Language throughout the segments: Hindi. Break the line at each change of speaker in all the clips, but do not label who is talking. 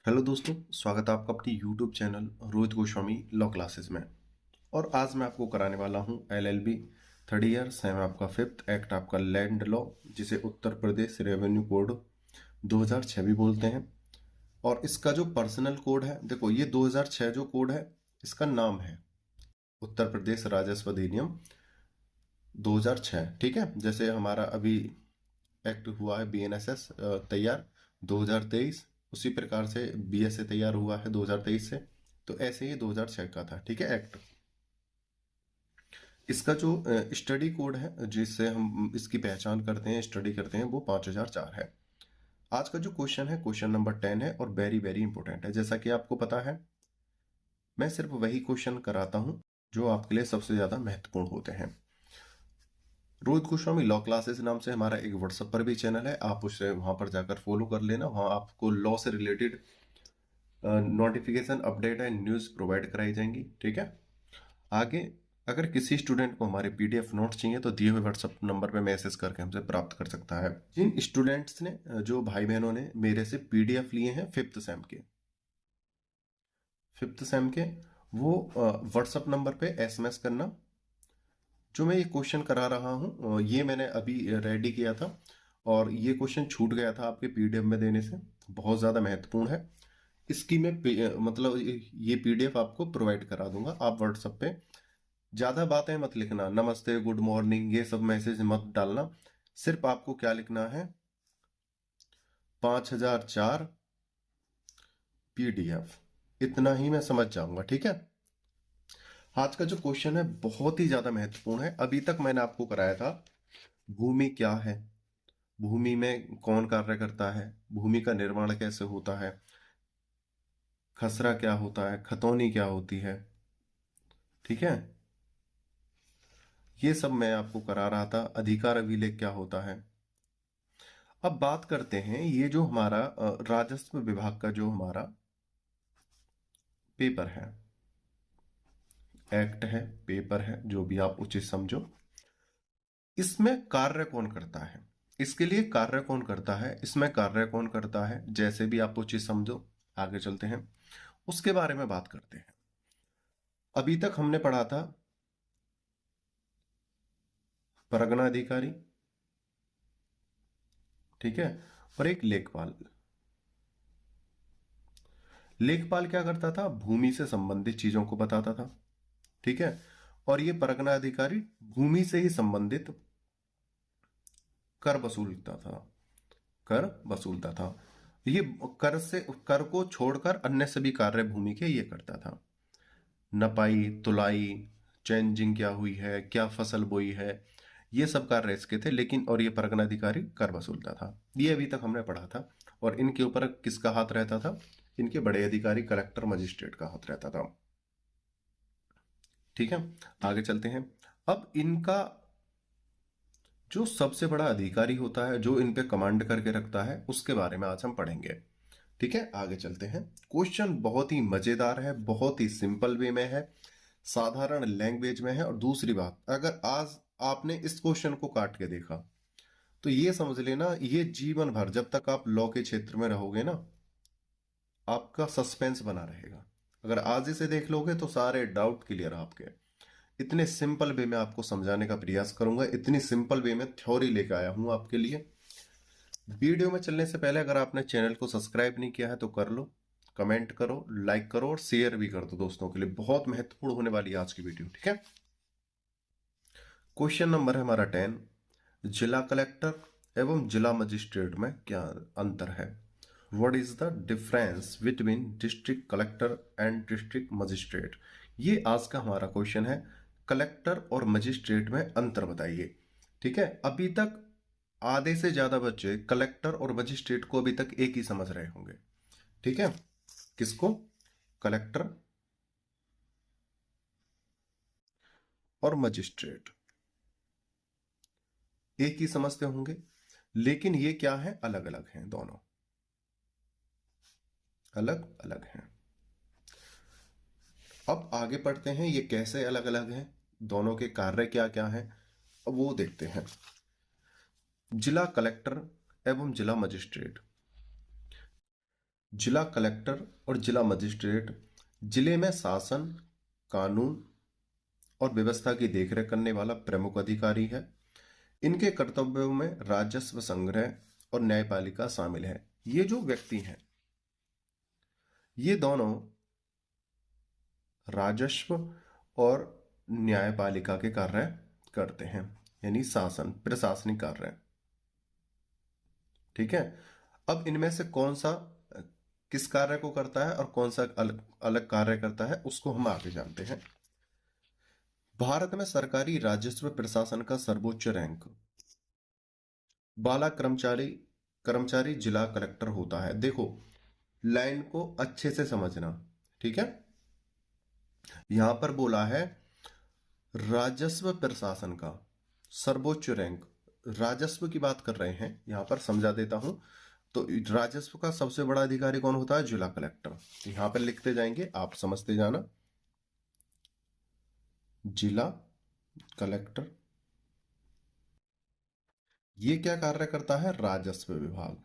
हेलो दोस्तों, स्वागत है आपका अपनी YouTube channel Rohit Goswami law classes में। और आज मैं आपको कराने वाला हूं एलएलबी थर्ड ईयर सेम आपका फिफ्थ एक्ट आपका लैंड लॉ, जिसे उत्तर प्रदेश रेवेन्यू कोड 2006 भी बोलते हैं। और इसका जो पर्सनल कोड है, देखो ये 2006 जो कोड है इसका नाम है उत्तर प्रदेश राजस्व अधिनियम 2006। ठीक है, जैसे हमारा अभी एक्ट हुआ है बीएनएसएस तैयार 2023, उसी प्रकार से बीएसए तैयार हुआ है 2023 से। तो ऐसे ही 2006 का था। ठीक है एक्ट। इसका जो स्टडी कोड है जिससे हम इसकी पहचान करते हैं, स्टडी करते हैं, वो 5004 है। आज का जो क्वेश्चन है क्वेश्चन नंबर 10 है और वेरी वेरी इंपॉर्टेंट है। जैसा कि आपको पता है, मैं सिर्फ वही क्वेश्चन कराता हूं जो आपके लिए सबसे ज्यादा महत्वपूर्ण होते हैं। रोहित गोस्वामी लॉ क्लासेस नाम से हमारा एक व्हाट्सएप पर भी चैनल है, आप उसे वहां पर जाकर फॉलो कर लेना। वहां आपको लॉ से related notification, update and news provide कराई जाएंगी। ठीक है। आगे अगर किसी स्टूडेंट को हमारे पीडीएफ नोट्स चाहिए तो दिए हुए व्हाट्सएप नंबर पे मैसेज करके हमसे प्राप्त कर सकता है। जिन स्टूडेंट्स ने, जो भाई बहनों ने मेरे से पीडीएफ लिए हैं फिफ्थ सेम के, वो व्हाट्सएप नंबर पे एसएमएस करना। जो मैं ये क्वेश्चन करा रहा हूँ ये मैंने अभी रेडी किया था और ये क्वेश्चन छूट गया था आपके पीडीएफ में देने से, बहुत ज़्यादा महत्वपूर्ण है। इसकी मैं मतलब ये पीडीएफ आपको प्रोवाइड करा दूंगा। आप व्हाट्सएप पे ज़्यादा बातें मत लिखना, नमस्ते, गुड मॉर्निंग, ये सब मैसेज मत डालना। सिर्फ आपको क्या लिखना है, 5004 पीडीएफ, इतना ही मैं समझ जाऊंगा। ठीक है। आज का जो क्वेश्चन है बहुत ही ज्यादा महत्वपूर्ण है। अभी तक मैंने आपको कराया था भूमि क्या है, भूमि में कौन कार्य करता है, भूमि का निर्माण कैसे होता है, खसरा क्या होता है, खतौनी क्या होती है। ठीक है, ये सब मैं आपको करा रहा था। अधिकार अभिलेख क्या होता है। अब बात करते हैं, ये जो हमारा राजस्व विभाग का जो हमारा पेपर है, एक्ट है, पेपर है, जो भी आप उचित समझो, इसमें कार्य कौन करता है, इसके लिए कार्य कौन करता है, इसमें कार्य कौन करता है, जैसे भी आप उचित समझो। आगे चलते हैं, उसके बारे में बात करते हैं। अभी तक हमने पढ़ा था परगना अधिकारी, ठीक है, और एक लेखपाल। लेखपाल क्या करता था, भूमि से संबंधित चीजों को बताता था। ठीक है, और ये परगना अधिकारी भूमि से ही संबंधित कर वसूलता था, कर वसूलता था। ये कर से, कर को छोड़कर अन्य सभी कार्य भूमि के ये करता था। नपाई, तुलाई, चेंजिंग क्या हुई है, क्या फसल बोई है, ये सब कार्य इसके थे। लेकिन और ये परगना अधिकारी कर वसूलता था। ये अभी तक हमने पढ़ा था। और इनके ऊपर किसका हाथ रहता था, इनके बड़े अधिकारी कलेक्टर मजिस्ट्रेट का हाथ रहता था। ठीक है, आगे चलते हैं। अब इनका जो सबसे बड़ा अधिकारी होता है, जो इन पे कमांड करके रखता है, उसके बारे में आज हम पढ़ेंगे। ठीक है, आगे चलते हैं। क्वेश्चन बहुत ही मजेदार है, बहुत ही सिंपल वे में है, साधारण लैंग्वेज में है। और दूसरी बात, अगर आज आपने इस क्वेश्चन को काट के देखा तो ये समझ लेना, ये जीवन भर जब तक आप लॉ के क्षेत्र में रहोगे ना, आपका सस्पेंस बना रहेगा। अगर आज इसे देख लोगे तो सारे डाउट क्लियर आपके। इतने सिंपल वे में आपको समझाने का प्रयास करूंगा, इतनी सिंपल वे में थ्योरी लेकर आया हूं आपके लिए। वीडियो में चलने से पहले अगर आपने चैनल को सब्सक्राइब नहीं किया है तो कर लो, कमेंट करो, लाइक करो और शेयर भी कर दो दोस्तों के लिए। बहुत महत्वपूर्ण होने वाली है आज की वीडियो। ठीक है, क्वेश्चन नंबर है हमारा 10, जिला कलेक्टर एवं जिला मजिस्ट्रेट में क्या अंतर है। What is the difference between district collector and district magistrate. ये आज का हमारा क्वेश्चन है। कलेक्टर और मजिस्ट्रेट में अंतर बताइए। ठीक है, अभी तक आधे से ज्यादा बच्चे कलेक्टर और मजिस्ट्रेट को अभी तक एक ही समझ रहे होंगे। ठीक है, किसको, कलेक्टर और मजिस्ट्रेट एक ही समझते होंगे, लेकिन ये क्या है, अलग अलग हैं, दोनों अलग अलग हैं। अब आगे पढ़ते हैं, ये कैसे अलग अलग हैं, दोनों के कार्य क्या क्या हैं, अब वो देखते हैं। जिला कलेक्टर एवं जिला मजिस्ट्रेट, जिला कलेक्टर और जिला मजिस्ट्रेट जिले में शासन, कानून और व्यवस्था की देखरेख करने वाला प्रमुख अधिकारी है। इनके कर्तव्यों में राजस्व संग्रह और न्यायपालिका शामिल है। ये जो व्यक्ति हैं, ये दोनों राजस्व और न्यायपालिका के कार्य करते हैं, यानी शासन, प्रशासनिक कार्य। ठीक है। अब इनमें से कौन सा किस कार्य को करता है और कौन सा अलग अलग कार्य करता है, उसको हम आगे जानते हैं। भारत में सरकारी राजस्व प्रशासन का सर्वोच्च रैंक बाला कर्मचारी कर्मचारी जिला कलेक्टर होता है। देखो, लाइन को अच्छे से समझना, ठीक है। यहां पर बोला है राजस्व प्रशासन का सर्वोच्च रैंक, राजस्व की बात कर रहे हैं, यहां पर समझा देता हूं। तो राजस्व का सबसे बड़ा अधिकारी कौन होता है? जिला कलेक्टर। यहां पर लिखते जाएंगे, आप समझते जाना। जिला कलेक्टर ये क्या कार्य करता है? राजस्व विभाग।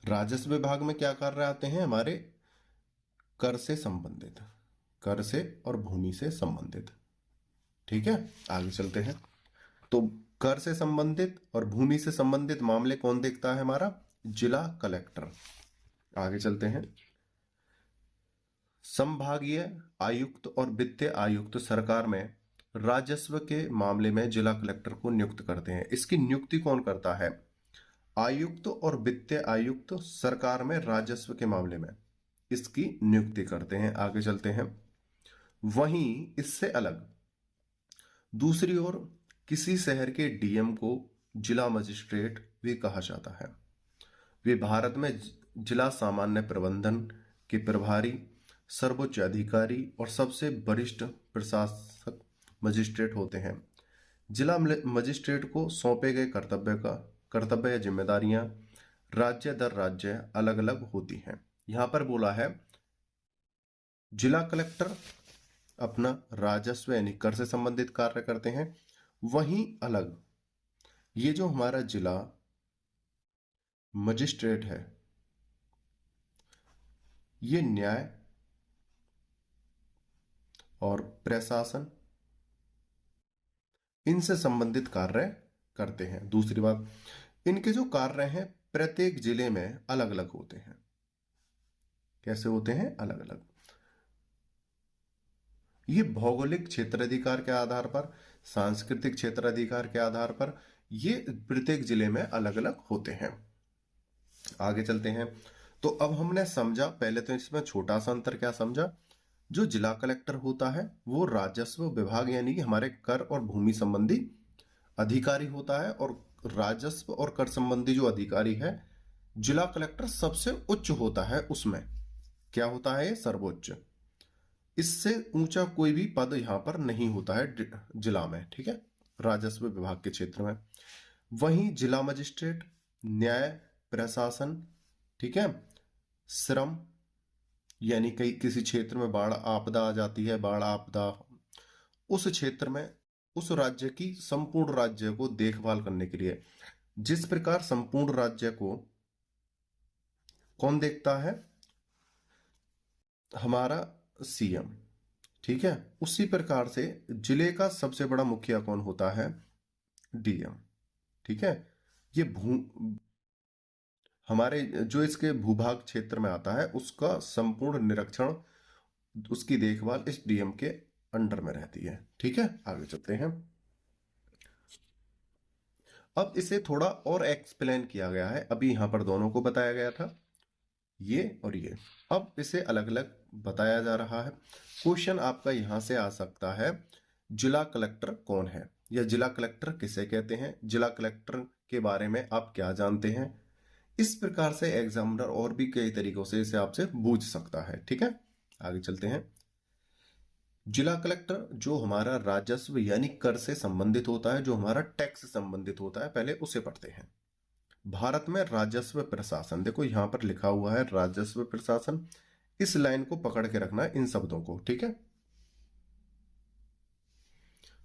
राजस्व विभाग में क्या कार्य आते हैं हमारे? कर से संबंधित, कर से और भूमि से संबंधित। ठीक है, आगे चलते हैं। तो कर से संबंधित और भूमि से संबंधित मामले कौन देखता है? हमारा जिला कलेक्टर। आगे चलते हैं। संभागीय आयुक्त और वित्तीय आयुक्त सरकार में राजस्व के मामले में जिला कलेक्टर को नियुक्त करते हैं। इसकी नियुक्ति कौन करता है? आयुक्त और वित्तीय आयुक्त सरकार में राजस्व के मामले में इसकी नियुक्ति करते हैं। आगे चलते हैं। वहीं इससे अलग दूसरी ओर किसी शहर के डीएम को जिला मजिस्ट्रेट भी कहा जाता है। वे भारत में जिला सामान्य प्रबंधन के प्रभारी, सर्वोच्च अधिकारी और सबसे वरिष्ठ प्रशासक मजिस्ट्रेट होते हैं। जिला मजिस्ट्रेट को सौंपे गए कर्तव्य या जिम्मेदारियां राज्य दर राज्य अलग अलग होती हैं। यहां पर बोला है जिला कलेक्टर अपना राजस्व यानी कर से संबंधित कार्य करते हैं, वहीं अलग ये जो हमारा जिला मजिस्ट्रेट है, ये न्याय और प्रशासन इनसे संबंधित कार्य करते हैं। दूसरी बात, इनके जो कार्य हैं प्रत्येक जिले में अलग अलग होते हैं। कैसे होते हैं? अलग अलग। ये भौगोलिक क्षेत्राधिकार के आधार पर, सांस्कृतिक क्षेत्राधिकार के आधार पर ये प्रत्येक जिले में अलग अलग होते हैं। आगे चलते हैं। तो अब हमने समझा, पहले तो इसमें छोटा सा अंतर क्या समझा, जो जिला कलेक्टर होता है वो राजस्व विभाग यानी कि हमारे कर और भूमि संबंधी अधिकारी होता है, और राजस्व और कर संबंधी जो अधिकारी है जिला कलेक्टर सबसे उच्च होता है। उसमें क्या होता है? सर्वोच्च। इससे ऊंचा कोई भी पद यहां पर नहीं होता है जिला में। ठीक है, राजस्व विभाग के क्षेत्र में। वहीं जिला मजिस्ट्रेट न्याय प्रशासन, ठीक है, श्रम यानी कई किसी क्षेत्र में बाढ़ आपदा आ जाती है, बाढ़ आपदा, उस क्षेत्र में उस राज्य की संपूर्ण राज्य को देखभाल करने के लिए, जिस प्रकार संपूर्ण राज्य को कौन देखता है? हमारा सीएम। ठीक है, उसी प्रकार से जिले का सबसे बड़ा मुखिया कौन होता है? डीएम। ठीक है, ये हमारे जो इसके भूभाग क्षेत्र में आता है उसका संपूर्ण निरीक्षण, उसकी देखभाल इस डीएम के अंडर में रहती है। ठीक है, आगे चलते हैं। अब इसे थोड़ा और एक्सप्लेन किया गया है। अभी यहां पर दोनों को बताया गया था, ये और ये, अब इसे अलग अलग बताया जा रहा है। क्वेश्चन आपका यहां से आ सकता है, जिला कलेक्टर कौन है या जिला कलेक्टर किसे कहते हैं, जिला कलेक्टर के बारे में आप क्या जानते हैं। इस प्रकार से एग्जामिनर और भी कई तरीकों से इसे आपसे पूछ सकता है। ठीक है, आगे चलते हैं। जिला कलेक्टर जो हमारा राजस्व यानी कर से संबंधित होता है, जो हमारा टैक्स से संबंधित होता है, पहले उसे पढ़ते हैं। भारत में राजस्व प्रशासन, देखो यहां पर लिखा हुआ है राजस्व प्रशासन, इस लाइन को पकड़ के रखना है, इन शब्दों को। ठीक है,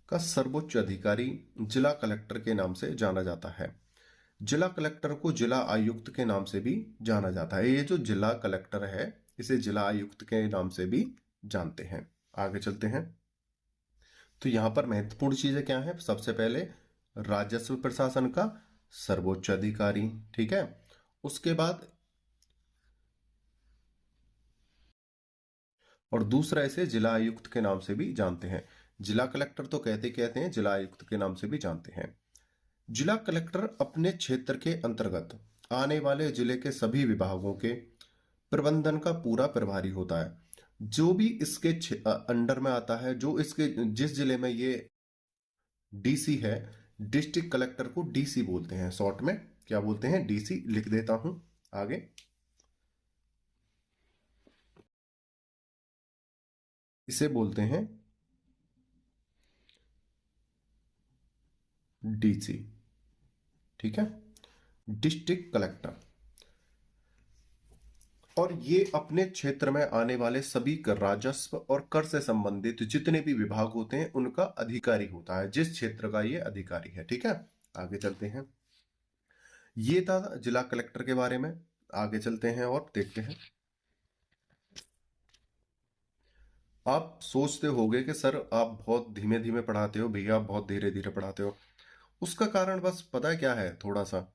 का सर्वोच्च अधिकारी जिला कलेक्टर के नाम से जाना जाता है। जिला कलेक्टर को जिला आयुक्त के नाम से भी जाना जाता है। ये जो जिला कलेक्टर है इसे जिला आयुक्त के नाम से भी जानते हैं। आगे चलते हैं। तो यहां पर महत्वपूर्ण चीजें क्या है? सबसे पहले राजस्व प्रशासन का सर्वोच्च अधिकारी, ठीक है। उसके बाद और दूसरा इसे जिला आयुक्त के नाम से भी जानते हैं। जिला कलेक्टर तो कहते हैं, जिला आयुक्त के नाम से भी जानते हैं। जिला कलेक्टर अपने क्षेत्र के अंतर्गत आने वाले जिले के सभी विभागों के प्रबंधन का पूरा प्रभारी होता है। जो भी इसके अंडर में आता है, जो इसके जिस जिले में ये डीसी है, डिस्ट्रिक्ट कलेक्टर को डीसी बोलते हैं। शॉर्ट में क्या बोलते हैं? डीसी। लिख देता हूं आगे। इसे बोलते हैं डीसी, ठीक है, डिस्ट्रिक्ट कलेक्टर। और ये अपने क्षेत्र में आने वाले सभी कर राजस्व और कर से संबंधित जितने भी विभाग होते हैं उनका अधिकारी होता है, जिस क्षेत्र का ये अधिकारी है, ठीक है। आगे चलते हैं। ये था जिला कलेक्टर के बारे में। आगे चलते हैं और देखते हैं। आप सोचते होंगे कि सर आप बहुत धीमे धीमे पढ़ाते हो, भैया आप बहुत धीरे धीरे पढ़ाते हो। उसका कारण बस पता है क्या है? थोड़ा सा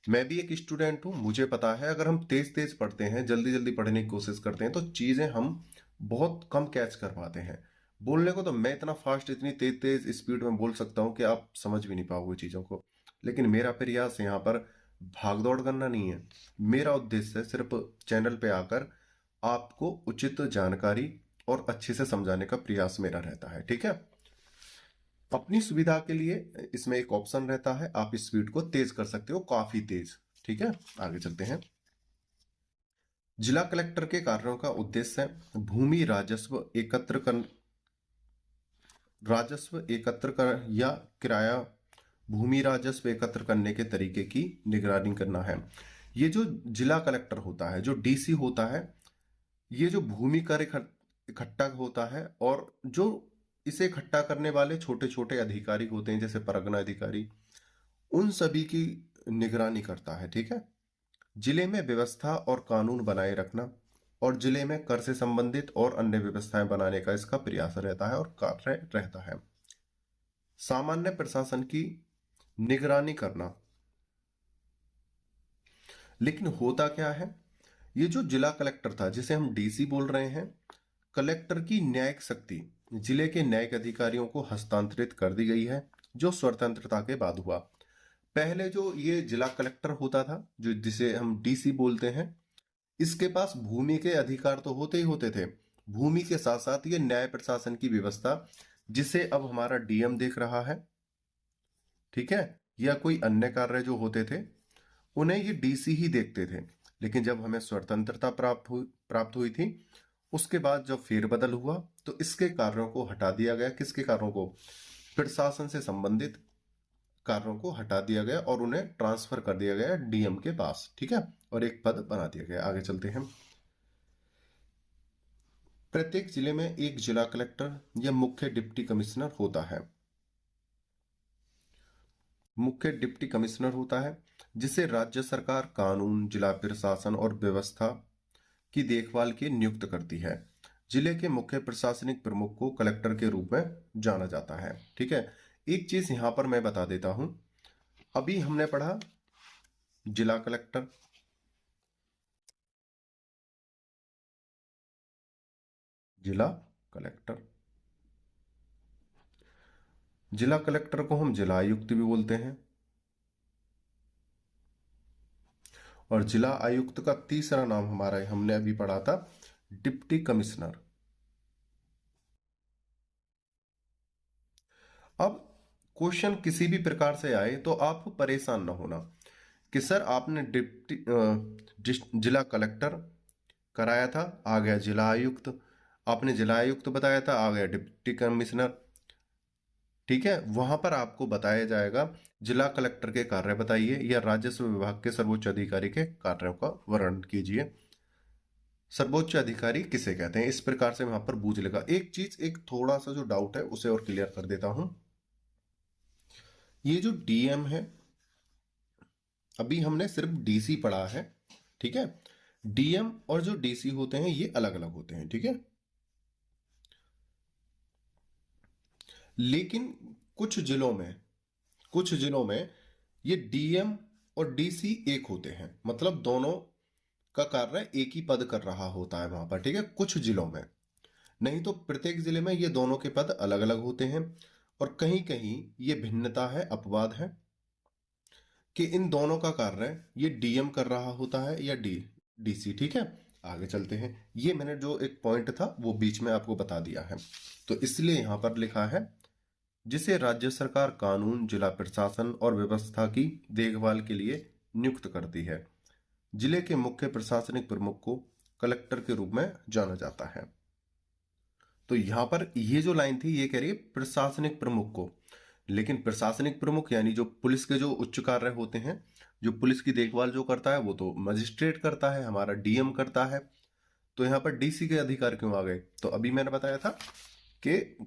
मैं भी एक स्टूडेंट हूँ, मुझे पता है अगर हम तेज तेज पढ़ते हैं, जल्दी जल्दी पढ़ने की कोशिश करते हैं तो चीजें हम बहुत कम कैच कर पाते हैं। बोलने को तो मैं इतना फास्ट, इतनी तेज तेज स्पीड में बोल सकता हूँ कि आप समझ भी नहीं पाओगे चीजों को। लेकिन मेरा प्रयास यहाँ पर भाग दौड़ करना नहीं है। मेरा उद्देश्य है सिर्फ चैनल पे आकर आपको उचित जानकारी और अच्छे से समझाने का प्रयास मेरा रहता है, ठीक है। अपनी सुविधा के लिए इसमें एक ऑप्शन रहता है, आप स्पीड को तेज कर सकते हो, काफी तेज, ठीक है। आगे चलते हैं। जिला कलेक्टर के कार्यों का उद्देश्य है भूमि राजस्व एकत्र कर या किराया भूमि राजस्व एकत्र करने के तरीके की निगरानी करना है। ये जो जिला कलेक्टर होता है, जो डीसी होता है, ये जो भूमि कर इकट्ठा होता है और जो इसे इकट्ठा करने वाले छोटे छोटे अधिकारी होते हैं जैसे परगना अधिकारी, उन सभी की निगरानी करता है, ठीक है। जिले में व्यवस्था और कानून बनाए रखना और जिले में कर से संबंधित और अन्य व्यवस्थाएं बनाने का इसका प्रयास रहता है और कार्य रहता है। सामान्य प्रशासन की निगरानी करना। लेकिन होता क्या है? ये जो जिला कलेक्टर था, जिसे हम डीसी बोल रहे हैं, कलेक्टर की न्यायिक शक्ति जिले के न्यायिक अधिकारियों को हस्तांतरित कर दी गई है, जो स्वतंत्रता के बाद हुआ। पहले जो ये जिला कलेक्टर होता था, जो जिसे हम डीसी बोलते हैं, इसके पास भूमि के अधिकार तो होते ही होते थे, भूमि के साथ साथ ये न्याय प्रशासन की व्यवस्था, जिसे अब हमारा डीएम देख रहा है, ठीक है, या कोई अन्य कार्य जो होते थे उन्हें ये डीसी ही देखते थे। लेकिन जब हमें स्वतंत्रता प्राप्त हुई थी, उसके बाद जब फेरबदल हुआ तो इसके कार्यों को हटा दिया गया। किसके कार्यों को? प्रशासन से संबंधित कार्यों को हटा दिया गया और उन्हें ट्रांसफर कर दिया गया डीएम के पास, ठीक है, और एक पद बना दिया गया। आगे चलते हैं। प्रत्येक जिले में एक जिला कलेक्टर या मुख्य डिप्टी कमिश्नर होता है। मुख्य डिप्टी कमिश्नर होता है जिसे राज्य सरकार कानून, जिला प्रशासन और व्यवस्था की देखभाल की नियुक्त करती है। जिले के मुख्य प्रशासनिक प्रमुख को कलेक्टर के रूप में जाना जाता है, ठीक है। एक चीज यहां पर मैं बता देता हूं, अभी हमने पढ़ा जिला कलेक्टर, जिला कलेक्टर, जिला कलेक्टर को हम जिला आयुक्त भी बोलते हैं। और जिला आयुक्त का तीसरा नाम हमारा हमने अभी पढ़ा था डिप्टी कमिश्नर। अब क्वेश्चन किसी भी प्रकार से आए तो आप परेशान ना होना कि सर आपने जिला कलेक्टर कराया था, आ गया जिला आयुक्त, आपने जिला आयुक्त बताया था, आ गया डिप्टी कमिश्नर, ठीक है। वहां पर आपको बताया जाएगा जिला कलेक्टर के कार्य बताइए या राजस्व विभाग के सर्वोच्च अधिकारी के कार्यों का वर्णन कीजिए। सर्वोच्च अधिकारी किसे कहते हैं, इस प्रकार से वहां पर बूझ लेगा। एक चीज, एक थोड़ा सा जो डाउट है उसे और क्लियर कर देता हूं। ये जो डीएम है, अभी हमने सिर्फ डीसी पढ़ा है, ठीक है। डीएम और जो डीसी होते हैं ये अलग अलग होते हैं, ठीक है। लेकिन कुछ जिलों में ये डीएम और डीसी एक होते हैं, मतलब दोनों का कार्य एक ही पद कर रहा होता है वहां पर, ठीक है, कुछ जिलों में। नहीं तो प्रत्येक जिले में ये दोनों के पद अलग अलग होते हैं। और कहीं कहीं ये भिन्नता है, अपवाद है, कि इन दोनों का कार्य ये डीएम कर रहा होता है या डीसी, ठीक है। आगे चलते हैं। ये मैंने जो एक पॉइंट था वो बीच में आपको बता दिया है, तो इसलिए यहां पर लिखा है जिसे राज्य सरकार कानून, जिला प्रशासन और व्यवस्था की देखभाल के लिए नियुक्त करती है। जिले के मुख्य प्रशासनिक प्रमुख को कलेक्टर के रूप में जाना जाता है। तो यहां पर ये जो लाइन थी ये कह रही है प्रशासनिक प्रमुख को, लेकिन प्रशासनिक प्रमुख यानी जो पुलिस के जो उच्च कार्य होते हैं, जो पुलिस की देखभाल जो करता है वो तो मजिस्ट्रेट करता है, हमारा डीएम करता है। तो यहाँ पर डीसी के अधिकार क्यों आ गए? तो अभी मैंने बताया था कि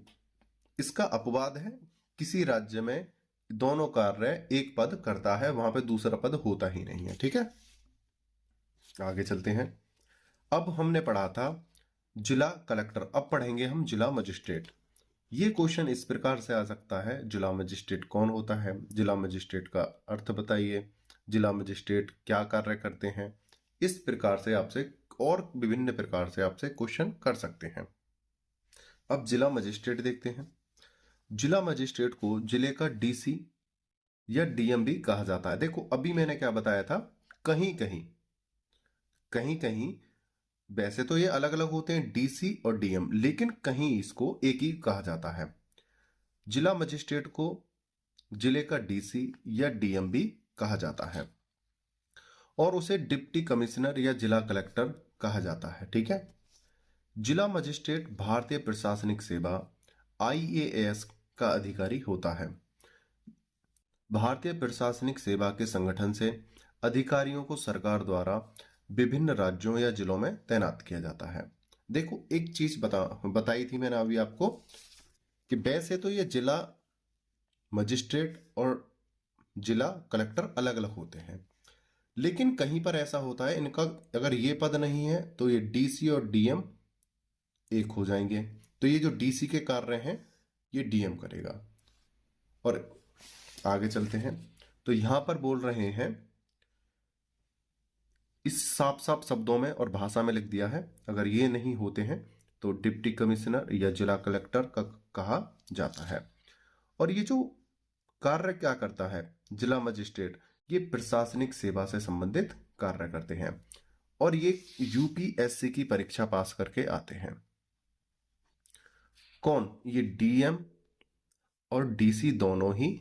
इसका अपवाद है, किसी राज्य में दोनों कार्य एक पद करता है, वहां पे दूसरा पद होता ही नहीं है, ठीक है। आगे चलते हैं। अब हमने पढ़ा था जिला कलेक्टर, अब पढ़ेंगे हम जिला मजिस्ट्रेट। ये क्वेश्चन इस प्रकार से आ सकता है, जिला मजिस्ट्रेट कौन होता है, जिला मजिस्ट्रेट का अर्थ बताइए, जिला मजिस्ट्रेट क्या कार्य करते हैं। इस प्रकार से आपसे और विभिन्न प्रकार से आपसे क्वेश्चन कर सकते हैं। अब जिला मजिस्ट्रेट देखते हैं। जिला मजिस्ट्रेट को जिले का डीसी या डीएम भी कहा जाता है। देखो अभी मैंने क्या बताया था, कहीं कहीं वैसे तो ये अलग अलग होते हैं डीसी और डीएम, लेकिन कहीं इसको एक ही कहा जाता है। जिला मजिस्ट्रेट को जिले का डीसी या डीएम भी कहा जाता है, और उसे डिप्टी कमिश्नर या जिला कलेक्टर कहा जाता है, ठीक है। जिला मजिस्ट्रेट भारतीय प्रशासनिक सेवा आईएएस का अधिकारी होता है। भारतीय प्रशासनिक सेवा के संगठन से अधिकारियों को सरकार द्वारा विभिन्न राज्यों या जिलों में तैनात किया जाता है। देखो एक चीज बताई थी मैंने अभी आपको कि वैसे तो ये जिला मजिस्ट्रेट और जिला कलेक्टर अलग अलग होते हैं, लेकिन कहीं पर ऐसा होता है इनका अगर ये पद नहीं है तो ये डीसी और डीएम एक हो जाएंगे। तो ये जो डीसी के कार्य हैं ये डीएम करेगा। और आगे चलते हैं। तो यहां पर बोल रहे हैं, इस साफ साफ शब्दों में और भाषा में लिख दिया है, अगर ये नहीं होते हैं तो डिप्टी कमिश्नर या जिला कलेक्टर का कहा जाता है। और ये जो कार्य क्या करता है जिला मजिस्ट्रेट, ये प्रशासनिक सेवा से संबंधित कार्य करते हैं, और ये यूपीएससी की परीक्षा पास करके आते हैं। कौन? ये डीएम और डीसी दोनों ही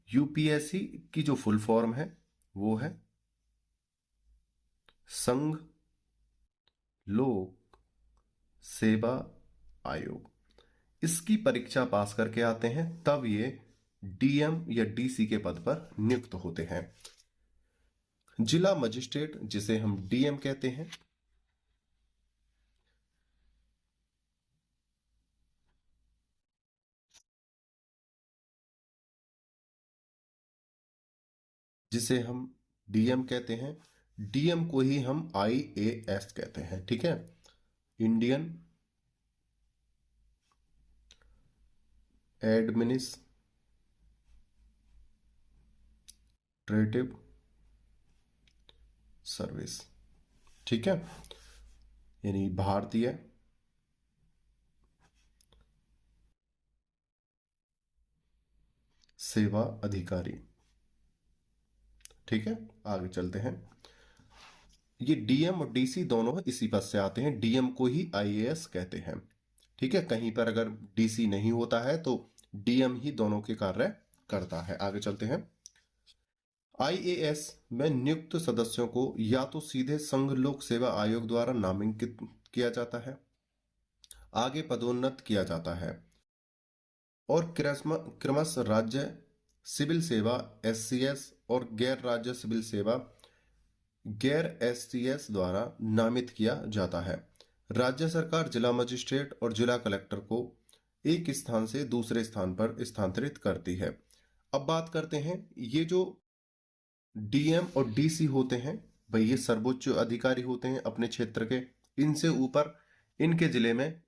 यूपीएससी की जो फुल फॉर्म है वो है संघ लोक सेवा आयोग। इसकी परीक्षा पास करके आते हैं, तब ये डीएम या डीसी के पद पर नियुक्त होते हैं। जिला मजिस्ट्रेट जिसे हम डीएम कहते हैं, जिसे हम डीएम कहते हैं, डीएम को ही हम आईएएस कहते हैं, ठीक है, इंडियन एडमिनिस्ट्रेटिव सर्विस, ठीक है, यानी भारतीय सेवा अधिकारी, ठीक है। आगे चलते हैं। ये डीएम और डीसी दोनों इसी पद से आते हैं, डीएम को ही आईएएस कहते हैं, ठीक है। कहीं पर अगर डीसी नहीं होता है तो डीएम ही दोनों के कार्य करता है। आगे चलते हैं। आईएएस में नियुक्त सदस्यों को या तो सीधे संघ लोक सेवा आयोग द्वारा नामांकित किया जाता है, आगे पदोन्नत किया जाता है, और क्रमश राज्य सिविल सेवा एससीएस और गैर राज्य सिविल सेवा गैर एससीएस द्वारा नामित किया जाता है। राज्य सरकार जिला मजिस्ट्रेट और जिला कलेक्टर को एक स्थान से दूसरे स्थान पर स्थानांतरित करती है। अब बात करते हैं, ये जो डीएम और डीसी होते हैं भाई, ये सर्वोच्च अधिकारी होते हैं अपने क्षेत्र के। इनसे ऊपर इनके जिले में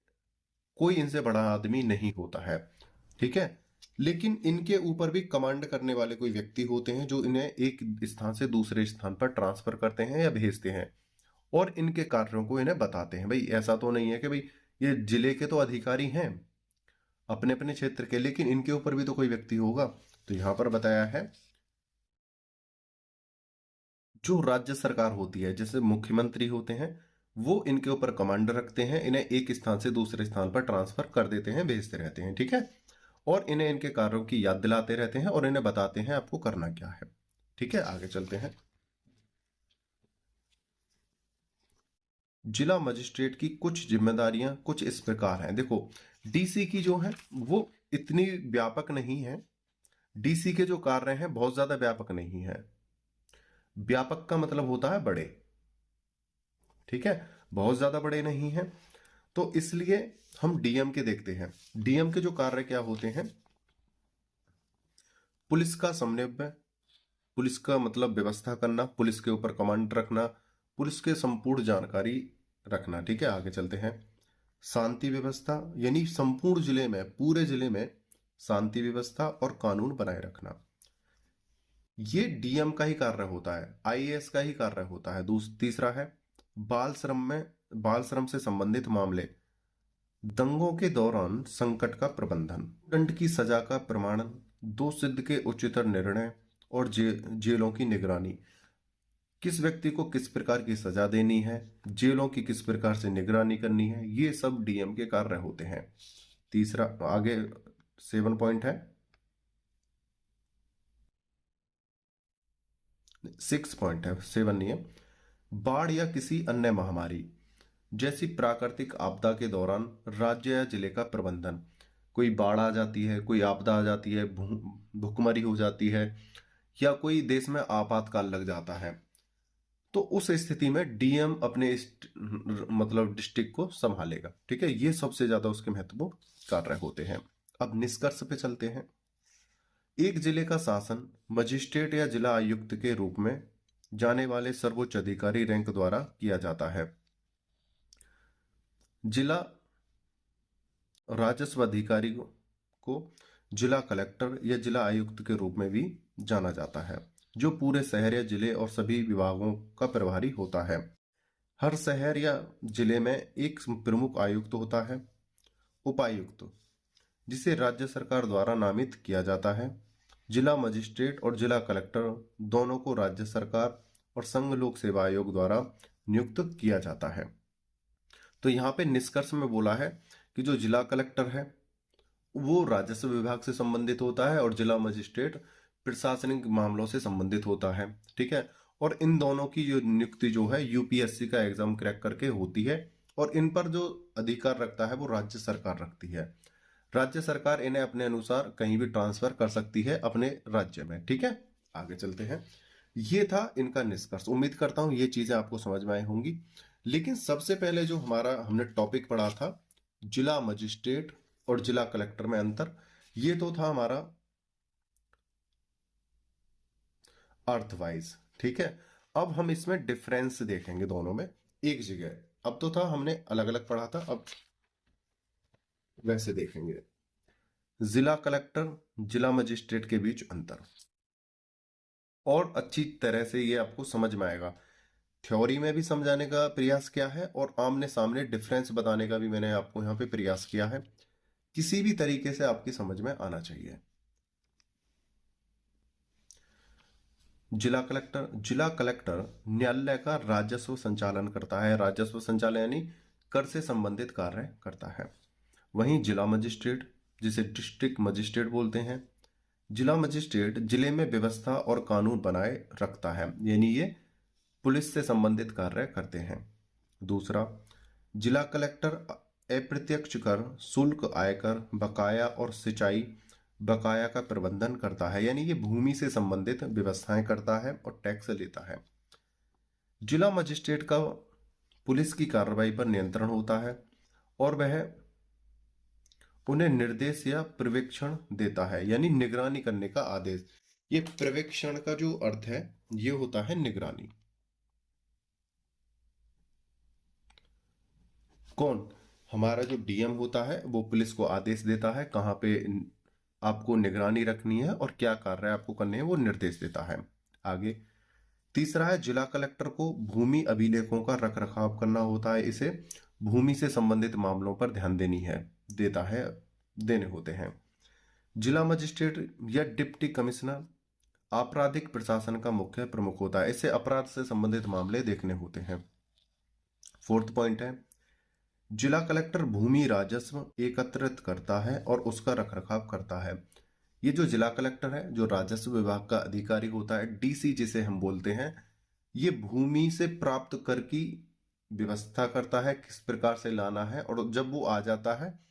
कोई इनसे बड़ा आदमी नहीं होता है, ठीक है। लेकिन इनके ऊपर भी कमांड करने वाले कोई व्यक्ति होते हैं जो इन्हें एक स्थान से दूसरे स्थान पर ट्रांसफर करते हैं या भेजते हैं, और इनके कार्यों को इन्हें बताते हैं। भाई ऐसा तो नहीं है कि भाई ये जिले के तो अधिकारी हैं अपने अपने क्षेत्र के, लेकिन इनके ऊपर भी तो कोई व्यक्ति होगा। तो यहां पर बताया है जो राज्य सरकार होती है, जैसे मुख्यमंत्री होते हैं, वो इनके ऊपर कमांड रखते हैं, इन्हें एक स्थान से दूसरे स्थान पर ट्रांसफर कर देते हैं, भेजते रहते हैं, ठीक है। और इन्हें इनके कार्यों की याद दिलाते रहते हैं और इन्हें बताते हैं आपको करना क्या है, ठीक है। आगे चलते हैं। जिला मजिस्ट्रेट की कुछ जिम्मेदारियां कुछ इस प्रकार हैं। देखो, डीसी की जो है वो इतनी व्यापक नहीं है, डीसी के जो कार्य हैं बहुत ज्यादा व्यापक नहीं है। व्यापक का मतलब होता है बड़े, ठीक है, बहुत ज्यादा बड़े नहीं है। तो इसलिए हम डीएम के देखते हैं। डीएम के जो कार्य क्या होते हैं, पुलिस का समन्वय, पुलिस का मतलब व्यवस्था करना, पुलिस के ऊपर कमांड रखना, पुलिस के संपूर्ण जानकारी रखना, ठीक है। आगे चलते हैं। शांति व्यवस्था, यानी संपूर्ण जिले में, पूरे जिले में शांति व्यवस्था और कानून बनाए रखना, ये डीएम का ही कार्य होता है, आईएएस का ही कार्य होता है। तीसरा है बाल श्रम में, बाल श्रम से संबंधित मामले, दंगों के दौरान संकट का प्रबंधन, दंड की सजा का प्रमाणन, दोष सिद्ध के उच्चतर निर्णय और जेलों की निगरानी, किस व्यक्ति को किस प्रकार की सजा देनी है, जेलों की किस प्रकार से निगरानी करनी है, ये सब डीएम के कार्य होते हैं। तीसरा आगे 7 पॉइंट है, 6 पॉइंट है, 7 नहीं है। बाढ़ या किसी अन्य महामारी जैसी प्राकृतिक आपदा के दौरान राज्य या जिले का प्रबंधन, कोई बाढ़ आ जाती है, कोई आपदा आ जाती है, भूखमरी हो जाती है, या कोई देश में आपातकाल लग जाता है, तो उस स्थिति में डीएम अपने मतलब डिस्ट्रिक्ट को संभालेगा, ठीक है। ये सबसे ज्यादा उसके महत्वपूर्ण कार्य होते हैं। अब निष्कर्ष पे चलते हैं। एक जिले का शासन मजिस्ट्रेट या जिला आयुक्त के रूप में जाने वाले सर्वोच्च अधिकारी रैंक द्वारा किया जाता है। जिला राजस्व अधिकारी को जिला कलेक्टर या जिला आयुक्त के रूप में भी जाना जाता है, जो पूरे शहर या जिले और सभी विभागों का प्रभारी होता है। हर शहर या जिले में एक प्रमुख आयुक्त होता है, उपायुक्त, जिसे राज्य सरकार द्वारा नामित किया जाता है। जिला मजिस्ट्रेट और जिला कलेक्टर दोनों को राज्य सरकार और संघ लोक सेवा आयोग द्वारा नियुक्त किया जाता है। तो यहाँ पे निष्कर्ष में बोला है कि जो जिला कलेक्टर है वो राजस्व विभाग से संबंधित होता है और जिला मजिस्ट्रेट प्रशासनिक मामलों से संबंधित होता है, ठीक है। और इन दोनों की जो नियुक्ति जो है यूपीएससी का एग्जाम क्रैक करके होती है, और इन पर जो अधिकार रखता है वो राज्य सरकार रखती है। राज्य सरकार इन्हें अपने अनुसार कहीं भी ट्रांसफर कर सकती है अपने राज्य में, ठीक है। आगे चलते हैं। ये था इनका निष्कर्ष। उम्मीद करता हूं ये चीजें आपको समझ में आई होंगी। लेकिन सबसे पहले जो हमारा हमने टॉपिक पढ़ा था, जिला मजिस्ट्रेट और जिला कलेक्टर में अंतर, ये तो था हमारा अर्थवाइज, ठीक है। अब हम इसमें डिफरेंस देखेंगे दोनों में एक जगह। अब तो था हमने अलग अलग पढ़ा था, अब वैसे देखेंगे जिला कलेक्टर जिला मजिस्ट्रेट के बीच अंतर, और अच्छी तरह से ये आपको समझ में आएगा। थ्योरी में भी समझाने का प्रयास किया है और आमने सामने डिफरेंस बताने का भी मैंने आपको यहाँ पे प्रयास किया है। किसी भी तरीके से आपकी समझ में आना चाहिए। जिला कलेक्टर न्यायालय का राजस्व संचालन करता है। राजस्व संचालन यानी कर से संबंधित कार्य करता है। वहीं जिला मजिस्ट्रेट, जिसे डिस्ट्रिक्ट मजिस्ट्रेट बोलते हैं, जिला मजिस्ट्रेट जिले में व्यवस्था और कानून बनाए रखता है, यानी ये पुलिस से संबंधित कार्य करते हैं। दूसरा, जिला कलेक्टर अप्रत्यक्ष कर, शुल्क, आयकर, बकाया और सिंचाई बकाया का प्रबंधन करता है, यानी ये भूमि से संबंधित व्यवस्थाएं करता है और टैक्स लेता है। जिला मजिस्ट्रेट का पुलिस की कार्रवाई पर नियंत्रण होता है और वह उन्हें निर्देश या पर्यवेक्षण देता है, यानी निगरानी करने का आदेश। ये पर्यवेक्षण का जो अर्थ है, ये होता है निगरानी। कौन? हमारा जो डीएम होता है वो पुलिस को आदेश देता है कहाँ पे आपको निगरानी रखनी है और क्या कार्य आपको करने हैं, वो निर्देश देता है। आगे तीसरा है जिला कलेक्टर को भूमि अभिलेखों का रख रखाव करना होता है। इसे भूमि से संबंधित मामलों पर ध्यान देने होते हैं। जिला मजिस्ट्रेट या डिप्टी कमिश्नर आपराधिक प्रशासन का मुख्य प्रमुख होता है। इसे अपराध से संबंधित मामले देखने होते हैं। फोर्थ पॉइंट है जिला कलेक्टर भूमि राजस्व एकत्रित करता है और उसका रखरखाव करता है। ये जो जिला कलेक्टर है, जो राजस्व विभाग का अधिकारी होता है, डीसी जिसे हम बोलते हैं, ये भूमि से प्राप्त कर की व्यवस्था करता है, किस प्रकार से लाना है और जब वो आ जाता है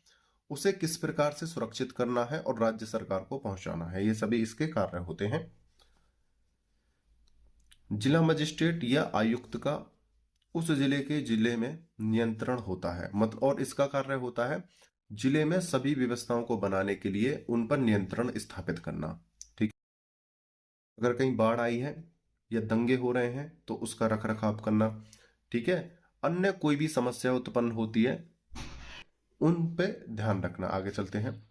उसे किस प्रकार से सुरक्षित करना है और राज्य सरकार को पहुंचाना है। ये सभी इसके कार्य होते हैं। जिला मजिस्ट्रेट या आयुक्त का उस जिले में नियंत्रण होता है, मतलब, और इसका कार्य होता है जिले में सभी व्यवस्थाओं को बनाने के लिए उन पर नियंत्रण स्थापित करना। ठीक, अगर कहीं बाढ़ आई है या दंगे हो रहे हैं तो उसका रखरखाव करना। ठीक है, अन्य कोई भी समस्या उत्पन्न होती है उन पे ध्यान रखना। आगे चलते हैं।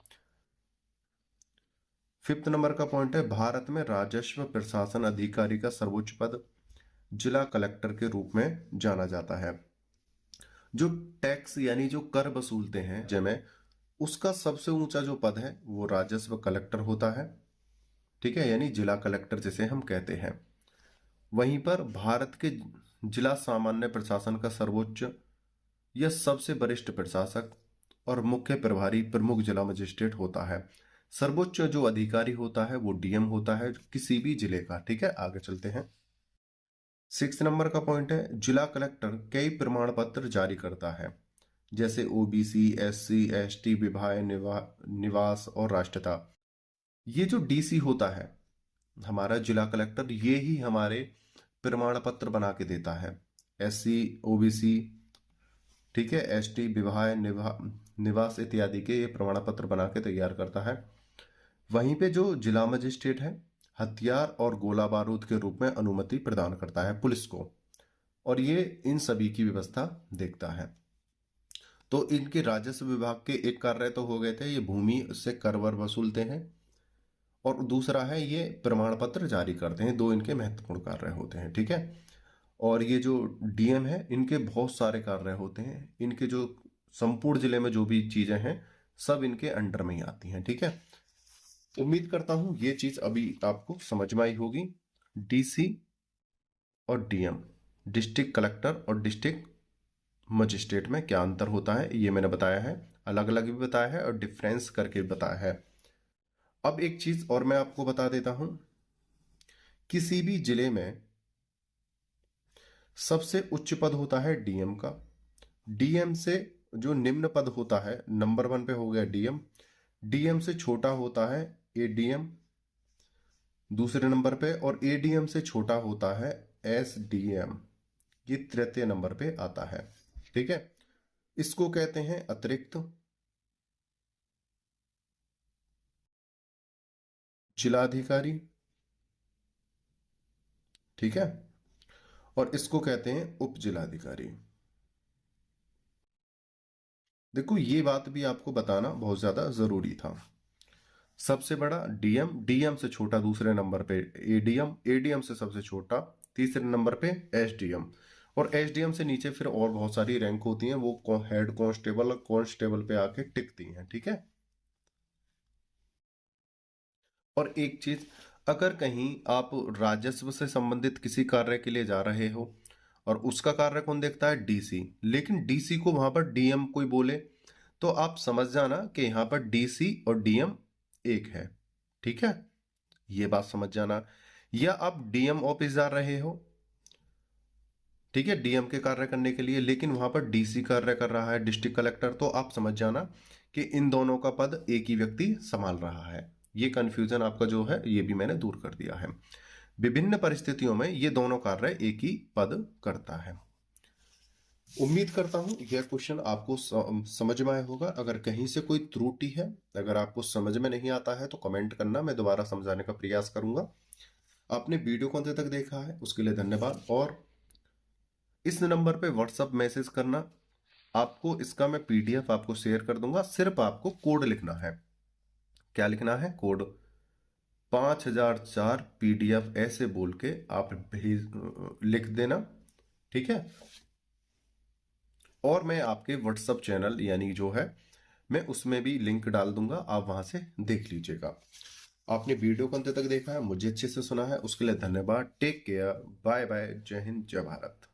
फिफ्थ नंबर का पॉइंट है भारत में राजस्व प्रशासन अधिकारी का सर्वोच्च पद जिला कलेक्टर के रूप में जाना जाता है। जो टैक्स यानी जो कर वसूलते हैं जमे, उसका सबसे ऊंचा जो पद है वो राजस्व कलेक्टर होता है। ठीक है, यानी जिला कलेक्टर जिसे हम कहते हैं। वहीं पर भारत के जिला सामान्य प्रशासन का सर्वोच्च या सबसे वरिष्ठ प्रशासक और मुख्य प्रभारी प्रमुख जिला मजिस्ट्रेट होता है। सर्वोच्च जो अधिकारी होता है वो डीएम होता है किसी भी जिले का। ठीक है, आगे चलते हैं। 6 नंबर का पॉइंट है जिला कलेक्टर कई प्रमाण पत्र जारी करता है, जैसे ओबीसी, एससी, एसटी, विवाह, निवास और राष्ट्रता। ये जो डीसी होता है हमारा जिला कलेक्टर, ये ही हमारे प्रमाण पत्र बना के देता है। एससी, ओबीसी, ठीक है, एसटी, विवाह, निवास इत्यादि के ये प्रमाण पत्र बना के तैयार करता है। वहीं पे जो जिला मजिस्ट्रेट है हथियार और गोला बारूद के रूप में अनुमति प्रदान करता है पुलिस को, और ये इन सभी की व्यवस्था देखता है। तो इनके राजस्व विभाग के एक कार्य तो हो गए थे, ये भूमि से कर वर वसूलते हैं, और दूसरा है ये प्रमाण पत्र जारी करते हैं। दो इनके महत्वपूर्ण कार्य होते हैं। ठीक है, और ये जो डीएम है इनके बहुत सारे कार्य होते हैं। इनके जो संपूर्ण जिले में जो भी चीजें हैं सब इनके अंडर में ही आती हैं। ठीक है, उम्मीद करता हूं ये चीज अभी आपको समझ में आई होगी। डीसी और डीएम, डिस्ट्रिक्ट कलेक्टर और डिस्ट्रिक्ट मजिस्ट्रेट में क्या अंतर होता है ये मैंने बताया है, अलग अलग भी बताया है और डिफरेंस करके बताया है। अब एक चीज और मैं आपको बता देता हूं, किसी भी जिले में सबसे उच्च पद होता है डीएम का। डीएम से जो निम्न पद होता है, नंबर 1 पे हो गया डीएम। डीएम से छोटा होता है एडीएम दूसरे नंबर पे, और एडीएम से छोटा होता है एसडीएम, ये तृतीय नंबर पे आता है। ठीक है, इसको कहते हैं अतिरिक्त जिलाधिकारी। ठीक है, और इसको कहते हैं उप जिलाधिकारी। देखो ये बात भी आपको बताना बहुत ज्यादा जरूरी था। सबसे बड़ा डीएम, डीएम से छोटा दूसरे नंबर पे एडीएम, एडीएम से सबसे छोटा तीसरे नंबर पे एसडीएम, और एसडीएम से नीचे फिर और बहुत सारी रैंक होती हैं, वो हेड कांस्टेबल, कांस्टेबल पे आके टिकती हैं। ठीक है, और एक चीज, अगर कहीं आप राजस्व से संबंधित किसी कार्य के लिए जा रहे हो और उसका कार्य कौन देखता है, डीसी, लेकिन डीसी को वहां पर डीएम कोई बोले तो आप समझ जाना कि यहां पर डीसी और डीएम एक है। ठीक है, ये बात समझ जाना। या आप डीएम ऑफिस जा रहे हो, ठीक है, डीएम के कार्य करने के लिए, लेकिन वहां पर डीसी कार्य कर रहा है, डिस्ट्रिक्ट कलेक्टर, तो आप समझ जाना कि इन दोनों का पद एक ही व्यक्ति संभाल रहा है। ये कंफ्यूजन आपका जो है ये भी मैंने दूर कर दिया है। विभिन्न परिस्थितियों में ये दोनों कार्य एक ही पद करता है। उम्मीद करता हूं यह क्वेश्चन आपको समझ में आया होगा। अगर कहीं से कोई त्रुटि है, अगर आपको समझ में नहीं आता है तो कमेंट करना, मैं दोबारा समझाने का प्रयास करूंगा। आपने वीडियो को अंत तक देखा है उसके लिए धन्यवाद। और इस नंबर पे व्हाट्सअप मैसेज करना, आपको इसका मैं पीडीएफ आपको शेयर कर दूंगा। सिर्फ आपको कोड लिखना है। क्या लिखना है? कोड 5004 पीडीएफ ऐसे बोल के आप लिख देना। ठीक है। और मैं आपके व्हाट्सअप चैनल यानी जो है मैं उसमें भी लिंक डाल दूंगा, आप वहां से देख लीजिएगा। आपने वीडियो को अंत तक देखा है, मुझे अच्छे से सुना है, उसके लिए धन्यवाद। टेक केयर, बाय बाय, जय हिंद, जय भारत।